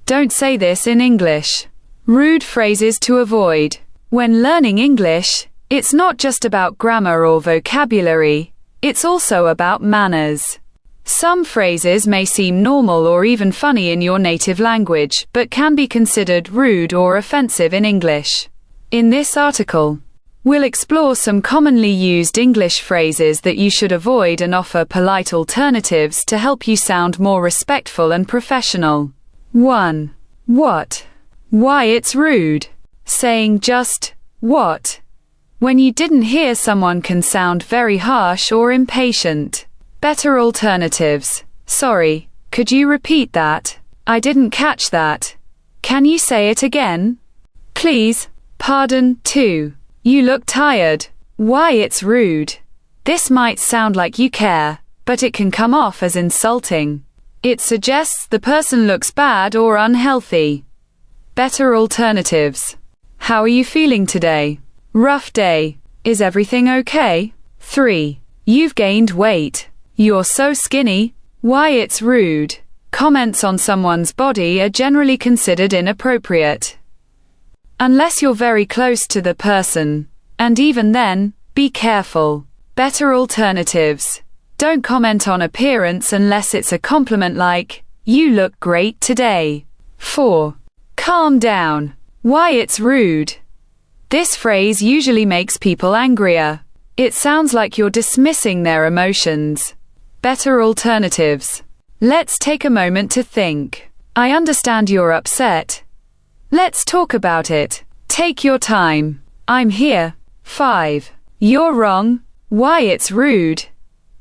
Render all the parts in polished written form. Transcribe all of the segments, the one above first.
Don't say this in English. Rude phrases to avoid. When learning English, it's not just about grammar or vocabulary, it's also about manners. Some phrases may seem normal or even funny in your native language, but can be considered rude or offensive in English. In this article, we'll explore some commonly used English phrases that you should avoid and offer polite alternatives to help you sound more respectful and professional. 1. What? Why it's rude. Saying just, what? When you didn't hear someone can sound very harsh or impatient. Better alternatives. Sorry, could you repeat that? I didn't catch that. Can you say it again? Please. Pardon. 2. You look tired. Why it's rude. This might sound like you care, but it can come off as insulting. It suggests the person looks bad or unhealthy. Better alternatives. How are you feeling today? Rough day. Is everything okay? 3. You've gained weight. You're so skinny. Why it's rude. Comments on someone's body are generally considered inappropriate, unless you're very close to the person, and even then, be careful. Better alternatives. Don't comment on appearance unless it's a compliment like, you look great today. 4. Calm down. Why it's rude. This phrase usually makes people angrier. It sounds like you're dismissing their emotions. Better alternatives. Let's take a moment to think. I understand you're upset. Let's talk about it. Take your time. I'm here. 5. You're wrong. Why it's rude.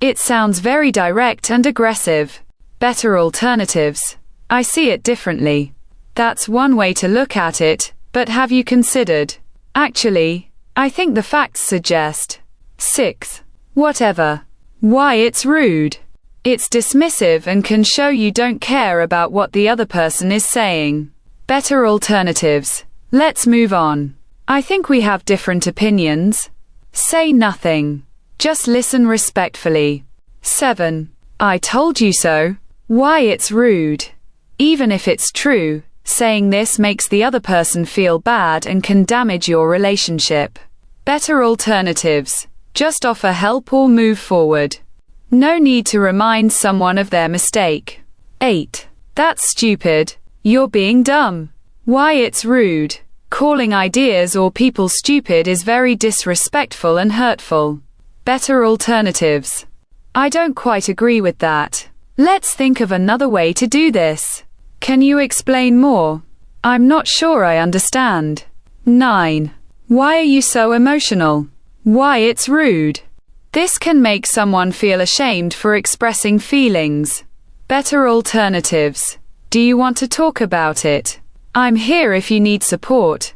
It sounds very direct and aggressive. Better alternatives. I see it differently. That's one way to look at it, but have you considered? Actually, I think the facts suggest. 6. Whatever. Why it's rude. It's dismissive and can show you don't care about what the other person is saying. Better alternatives. Let's move on. I think we have different opinions. Say nothing. Just listen respectfully. 7. I told you so. Why it's rude. Even if it's true, saying this makes the other person feel bad and can damage your relationship. Better alternatives. Just offer help or move forward. No need to remind someone of their mistake. 8. That's stupid. You're being dumb. Why it's rude. Calling ideas or people stupid is very disrespectful and hurtful. Better alternatives. I don't quite agree with that. Let's think of another way to do this. Can you explain more? I'm not sure I understand. 9. Why are you so emotional? Why it's rude. This can make someone feel ashamed for expressing feelings. Better alternatives. Do you want to talk about it? I'm here if you need support.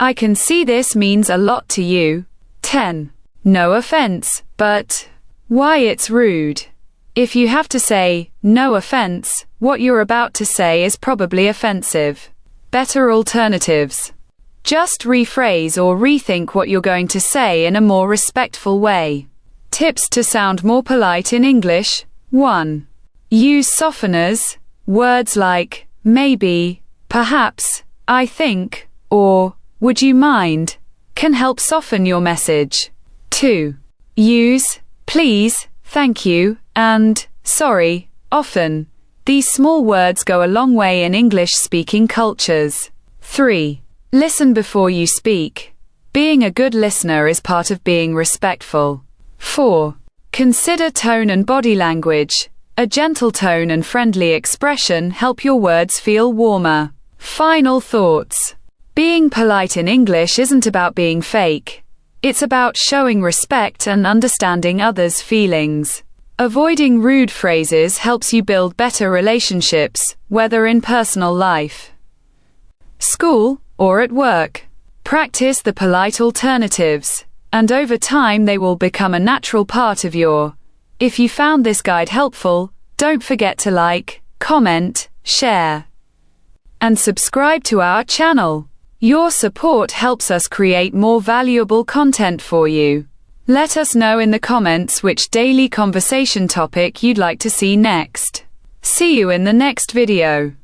I can see this means a lot to you. 10. No offense, but why it's rude. If you have to say, no offense, what you're about to say is probably offensive. Better alternatives. Just rephrase or rethink what you're going to say in a more respectful way. Tips to sound more polite in English. 1. Use softeners. Words like, maybe, perhaps, I think, or, would you mind, can help soften your message. 2. Use, please, thank you, and, sorry, often. These small words go a long way in English-speaking cultures. 3. Listen before you speak. Being a good listener is part of being respectful. 4. Consider tone and body language. A gentle tone and friendly expression help your words feel warmer. Final thoughts. Being polite in English isn't about being fake. It's about showing respect and understanding others' feelings. Avoiding rude phrases helps you build better relationships, whether in personal life, school, or at work. Practice the polite alternatives, and over time they will become a natural part of your. If you found this guide helpful, don't forget to like, comment, share, and subscribe to our channel. Your support helps us create more valuable content for you. Let us know in the comments which daily conversation topic you'd like to see next. See you in the next video.